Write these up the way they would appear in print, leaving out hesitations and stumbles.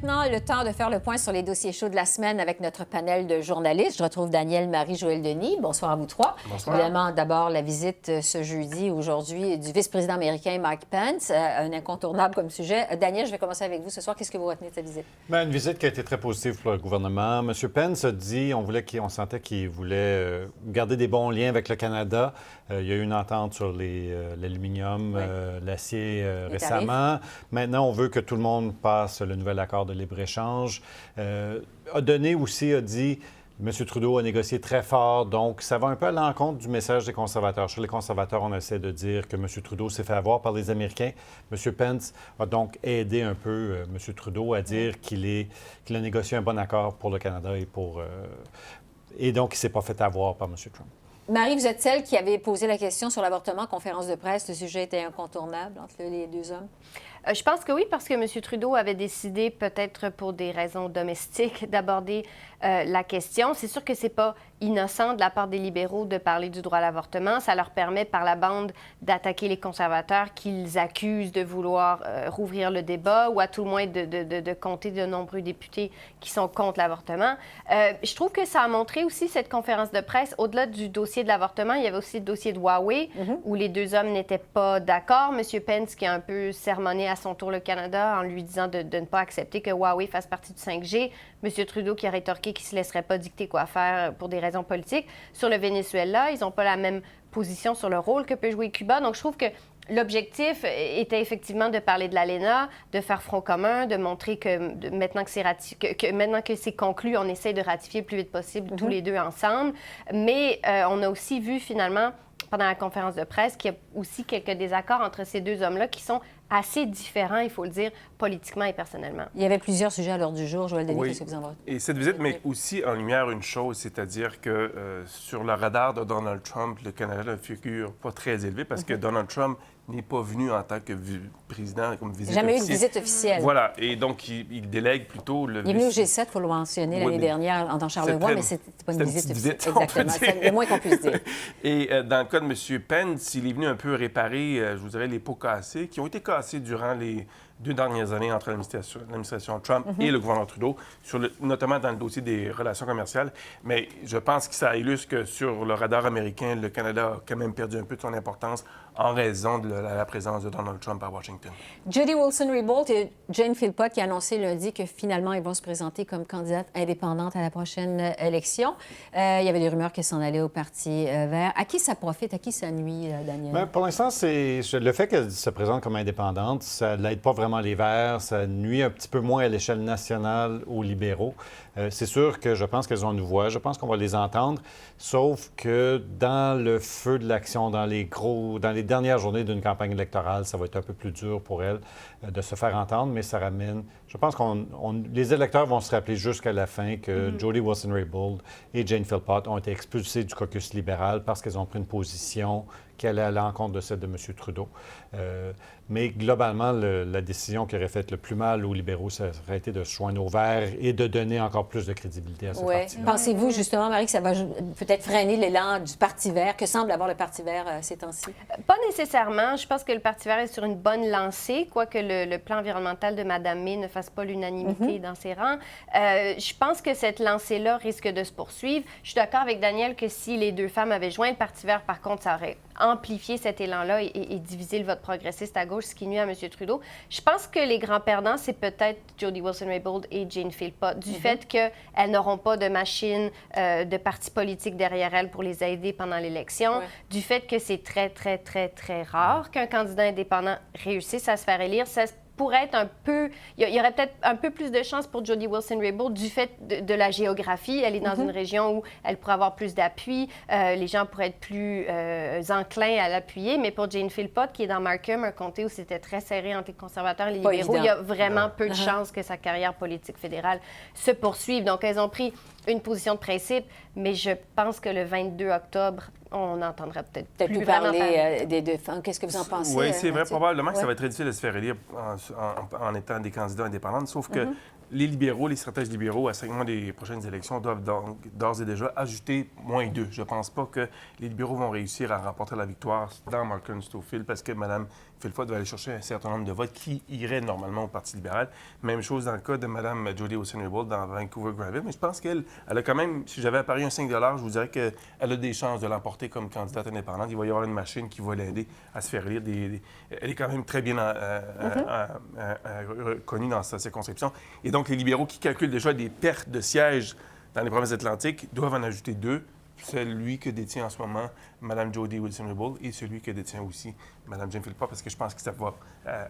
maintenant le temps de faire le point sur les dossiers chauds de la semaine avec notre panel de journalistes. Je retrouve Daniel, Marie, Joël Denis. Bonsoir à vous trois. Bonsoir. Évidemment, d'abord, la visite ce jeudi, aujourd'hui, du vice-président américain Mike Pence, un incontournable comme sujet. Daniel, je vais commencer avec vous ce soir. Qu'est-ce que vous retenez de cette visite? Bien, une visite qui a été très positive pour le gouvernement. M. Pence a dit, on sentait qu'il voulait garder des bons liens avec le Canada. Il y a eu une entente sur l'aluminium, l'acier récemment. Maintenant, on veut que tout le monde passe le nouvel accord de libre-échange. A dit, M. Trudeau a négocié très fort, donc ça va un peu à l'encontre du message des conservateurs. Chez les conservateurs, on essaie de dire que M. Trudeau s'est fait avoir par les Américains. M. Pence a donc aidé un peu M. Trudeau à dire qu'il a négocié un bon accord pour le Canada et donc il ne s'est pas fait avoir par M. Trump. Marie, vous êtes celle qui avait posé la question sur l'avortement en conférence de presse. Le sujet était incontournable entre les deux hommes. Je pense que oui, parce que M. Trudeau avait décidé, peut-être pour des raisons domestiques, d'aborder la question. C'est sûr que c'est pas innocent de la part des libéraux de parler du droit à l'avortement. Ça leur permet, par la bande, d'attaquer les conservateurs qu'ils accusent de vouloir rouvrir le débat ou à tout le moins de compter de nombreux députés qui sont contre l'avortement. Je trouve que ça a montré aussi, cette conférence de presse, au-delà du dossier de l'avortement, il y avait aussi le dossier de Huawei, où les deux hommes n'étaient pas d'accord. M. Pence qui a un peu sermonné à son tour le Canada en lui disant de ne pas accepter que Huawei fasse partie du 5G. M. Trudeau qui a rétorqué qu'il ne se laisserait pas dicter quoi faire pour des raisons politiques. Sur le Venezuela, ils n'ont pas la même position sur le rôle que peut jouer Cuba. Donc, je trouve que l'objectif était effectivement de parler de l'ALENA, de faire front commun, de montrer que maintenant que c'est conclu, on essaie de ratifier le plus vite possible tous les deux ensemble. Mais on a aussi vu finalement, pendant la conférence de presse, qu'il y a aussi quelques désaccords entre ces deux hommes-là qui sont assez différents, il faut le dire, politiquement et personnellement. Il y avait plusieurs sujets à l'ordre du jour. Joël Denis, qu'est-ce que vous en voyez? Et cette visite met aussi en lumière une chose, c'est-à-dire que sur le radar de Donald Trump, le Canada ne figure pas très élevé parce que Donald Trump n'est pas venu en tant que président comme visite Jamais officielle. eu de visite officielle. Voilà. Et donc, il délègue plutôt le... Il est venu au G7, il faut le mentionner, l'année dernière, dans Charlevoix, mais c'était pas une visite officielle. Exactement. C'est le moins qu'on puisse dire. Et dans le cas de M. Pence, il est venu un peu réparer, je vous dirais, les pots cassés, qui ont été cassés durant les 2 dernières années entre l'administration Trump et le gouvernement Trudeau, notamment dans le dossier des relations commerciales. Mais je pense que ça illustre que sur le radar américain, le Canada a quand même perdu un peu de son importance en raison de la présence de Donald Trump à Washington. Jody Wilson-Raybould et Jane Philpott qui a annoncé lundi que finalement, ils vont se présenter comme candidate indépendante à la prochaine élection. Il y avait des rumeurs qu'elles s'en allaient au Parti vert. À qui ça profite? À qui ça nuit, Daniel? Bien, pour l'instant, c'est le fait qu'elle se présente comme indépendante, ça n'aide pas vraiment les Verts, ça nuit un petit peu moins à l'échelle nationale aux libéraux. C'est sûr que je pense qu'elles ont une voix, je pense qu'on va les entendre, sauf que dans le feu de l'action, dans les dernières journées d'une campagne électorale, ça va être un peu plus dur pour elles de se faire entendre, mais ça ramène... Je pense que les électeurs vont se rappeler jusqu'à la fin que Jody Wilson-Raybould et Jane Philpott ont été expulsés du caucus libéral parce qu'elles ont pris une position qui allait à l'encontre de celle de M. Trudeau. Mais globalement, la décision qui aurait fait le plus mal aux libéraux, ça aurait été de se joindre aux Verts et de donner encore plus de crédibilité à ce parti. Pensez-vous justement, Marie, que ça va peut-être freiner l'élan du Parti vert, que semble avoir le Parti vert ces temps-ci? Pas nécessairement. Je pense que le Parti vert est sur une bonne lancée, quoique le plan environnemental de Mme May ne fasse pas l'unanimité dans ses rangs. Je pense que cette lancée-là risque de se poursuivre. Je suis d'accord avec Daniel que si les deux femmes avaient joint le Parti vert, par contre, ça aurait amplifier cet élan-là et diviser le vote progressiste à gauche, ce qui nuit à M. Trudeau. Je pense que les grands perdants, c'est peut-être Jody Wilson-Raybould et Jane Philpott, du fait qu'elles n'auront pas de machine de parti politique derrière elles pour les aider pendant l'élection, du fait que c'est très, très, très, très rare qu'un candidat indépendant réussisse à se faire élire. Ça pourrait être un peu... Il y aurait peut-être un peu plus de chance pour Jody Wilson-Raybould du fait de la géographie. Elle est dans une région où elle pourrait avoir plus d'appui. Les gens pourraient être plus enclins à l'appuyer. Mais pour Jane Philpott, qui est dans Markham, un comté où c'était très serré entre les conservateurs et les libéraux, il y a vraiment peu de chances que sa carrière politique fédérale se poursuive. Donc, elles ont pris une position de principe, mais je pense que le 22 octobre, on entendra peut-être plus parler des deux femmes. Qu'est-ce que vous en pensez? Oui, c'est vrai. Probablement que ça va être très difficile de se faire élire en étant des candidats indépendants, sauf que les libéraux, les stratèges libéraux, à 5 mois des prochaines élections, doivent d'ores et déjà ajouter -2. Je ne pense pas que les libéraux vont réussir à remporter la victoire dans Markham-Stouffville parce que Mme Philpott va aller chercher un certain nombre de votes qui iraient normalement au Parti libéral. Même chose dans le cas de Mme Jody Wilson-Raybould dans Vancouver-Granville. Mais je pense qu'elle a quand même, si j'avais à parier un 5 je vous dirais qu'elle a des chances de l'emporter comme candidate indépendante. Il va y avoir une machine qui va l'aider à se faire élire. Elle est quand même très bien reconnue dans sa circonscription. Et donc, les libéraux qui calculent déjà des pertes de sièges dans les provinces atlantiques doivent en ajouter 2. Celui que détient en ce moment Mme Jody Wilson-Raybould et celui que détient aussi Mme Jane Philpott, parce que je pense que ça va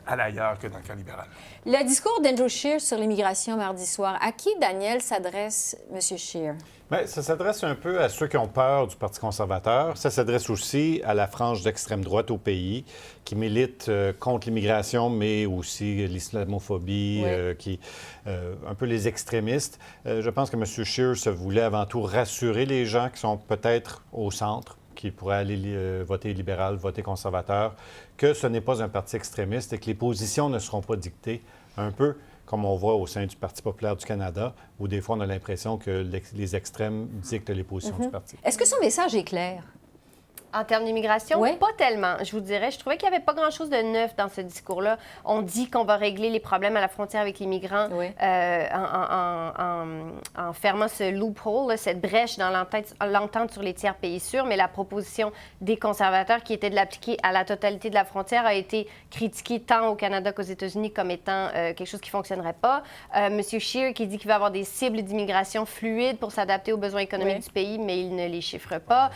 aller ailleurs que dans le camp libéral. Le discours d'Andrew Scheer sur l'immigration mardi soir, à qui, Daniel, s'adresse M. Scheer? Bien, ça s'adresse un peu à ceux qui ont peur du Parti conservateur. Ça s'adresse aussi à la frange d'extrême droite au pays qui milite contre l'immigration, mais aussi l'islamophobie, un peu les extrémistes. Je pense que M. Scheer se voulait avant tout rassurer les gens qui sont peut-être au centre, qui pourraient aller voter libéral, voter conservateur, que ce n'est pas un parti extrémiste et que les positions ne seront pas dictées, un peu comme on voit au sein du Parti populaire du Canada, où des fois on a l'impression que les extrêmes dictent les positions du parti. Est-ce que son message est clair? En termes d'immigration, Oui. pas tellement, je vous dirais. Je trouvais qu'il n'y avait pas grand-chose de neuf dans ce discours-là. On dit qu'on va régler les problèmes à la frontière avec les migrants en fermant ce loophole, là, cette brèche dans l'entente sur les tiers pays sûrs. Mais la proposition des conservateurs qui était de l'appliquer à la totalité de la frontière a été critiquée tant au Canada qu'aux États-Unis comme étant quelque chose qui ne fonctionnerait pas. M. Scheer qui dit qu'il va avoir des cibles d'immigration fluides pour s'adapter aux besoins économiques du pays, mais il ne les chiffre pas.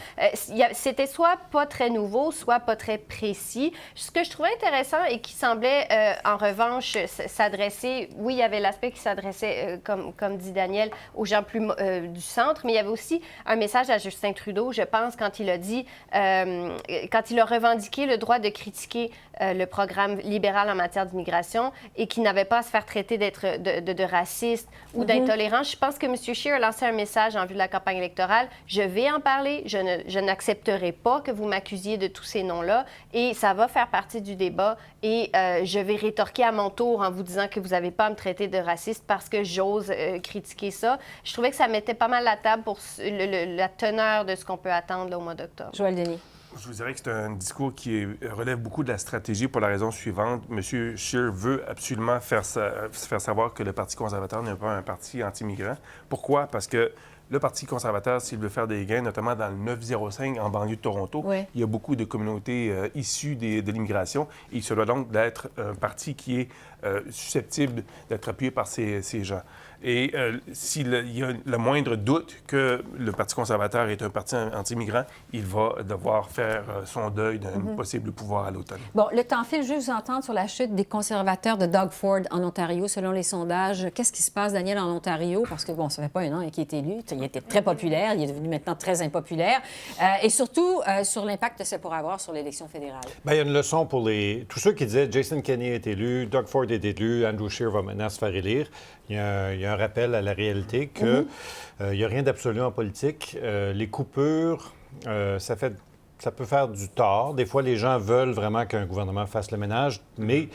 C'était soit pas très nouveau, soit pas très précis. Ce que je trouvais intéressant et qui semblait, en revanche, s'adresser... Oui, il y avait l'aspect qui s'adressait, comme dit Daniel, aux gens plus du centre, mais il y avait aussi un message à Justin Trudeau, je pense, quand il a dit... quand il a revendiqué le droit de critiquer le programme libéral en matière d'immigration et qu'il n'avait pas à se faire traiter de raciste ou d'intolérant. Je pense que M. Scheer a lancé un message en vue de la campagne électorale. Je vais en parler. Je n'accepterai pas que vous m'accusiez de tous ces noms-là et ça va faire partie du débat et je vais rétorquer à mon tour en vous disant que vous n'avez pas à me traiter de raciste parce que j'ose critiquer ça. Je trouvais que ça mettait pas mal la table pour la teneur de ce qu'on peut attendre là, au mois d'octobre. Joël Denis. Je vous dirais que c'est un discours qui relève beaucoup de la stratégie pour la raison suivante. M. Scheer veut absolument faire savoir que le Parti conservateur n'est pas un parti anti-migrant. Pourquoi? Parce que le Parti conservateur, s'il veut faire des gains, notamment dans le 905 en banlieue de Toronto, il y a beaucoup de communautés issues de l'immigration. Et il se doit donc d'être un parti qui est susceptible d'être appuyé par ces gens. Et s'il y a le moindre doute que le Parti conservateur est un parti anti-migrant, il va devoir faire son deuil d'un possible pouvoir à l'automne. Bon, le temps file. Je veux vous entendre sur la chute des conservateurs de Doug Ford en Ontario, selon les sondages. Qu'est-ce qui se passe, Daniel, en Ontario? Parce que, bon, ça fait pas un an qu'il est élu. Il était très populaire. Il est devenu maintenant très impopulaire. Et surtout, sur l'impact que ça pourrait avoir sur l'élection fédérale. Bien, il y a une leçon pour tous ceux qui disaient Jason Kenney est élu, Doug Ford est élu, Andrew Scheer va maintenant se faire élire. Il y a un rappel à la réalité qu'il n'y a rien d'absolu en politique. Les coupures, ça peut faire du tort. Des fois, les gens veulent vraiment qu'un gouvernement fasse le ménage, mais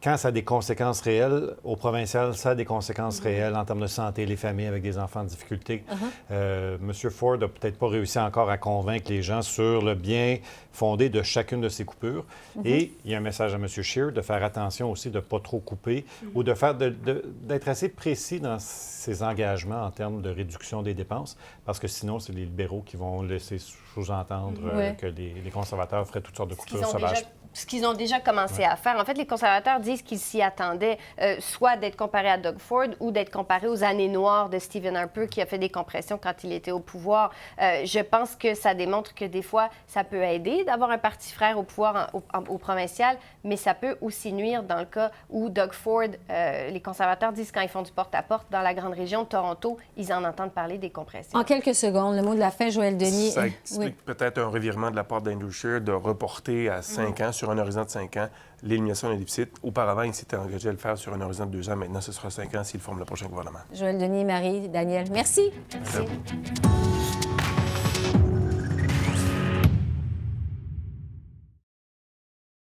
quand ça a des conséquences réelles, au provincial, ça a des conséquences réelles en termes de santé, les familles avec des enfants en difficulté. M. Ford n'a peut-être pas réussi encore à convaincre les gens sur le bien fondé de chacune de ces coupures. Et il y a un message à M. Scheer de faire attention aussi de ne pas trop couper ou d'être assez précis dans ses engagements en termes de réduction des dépenses, parce que sinon, c'est les libéraux qui vont laisser sous-entendre que les conservateurs feraient toutes sortes de coupures sauvages. Ce qu'ils ont déjà commencé à faire. En fait, les conservateurs disent qu'ils s'y attendaient, soit d'être comparés à Doug Ford ou d'être comparés aux années noires de Stephen Harper, qui a fait des compressions quand il était au pouvoir. Je pense que ça démontre que des fois, ça peut aider d'avoir un parti frère au pouvoir au provincial, mais ça peut aussi nuire dans le cas où Doug Ford, les conservateurs disent quand ils font du porte-à-porte dans la grande région de Toronto, ils en entendent parler des compressions. En quelques secondes, le mot de la fin, Joël Denis. Ça explique peut-être un revirement de la part d'Andrew Scheer de reporter à 5 ans, sur un horizon de 5 ans, l'élimination d'un déficit. Auparavant, il s'était engagé à le faire sur un horizon de 2 ans. Maintenant, ce sera 5 ans s'il forme le prochain gouvernement. Joël Denis, Marie, Daniel, merci. Merci.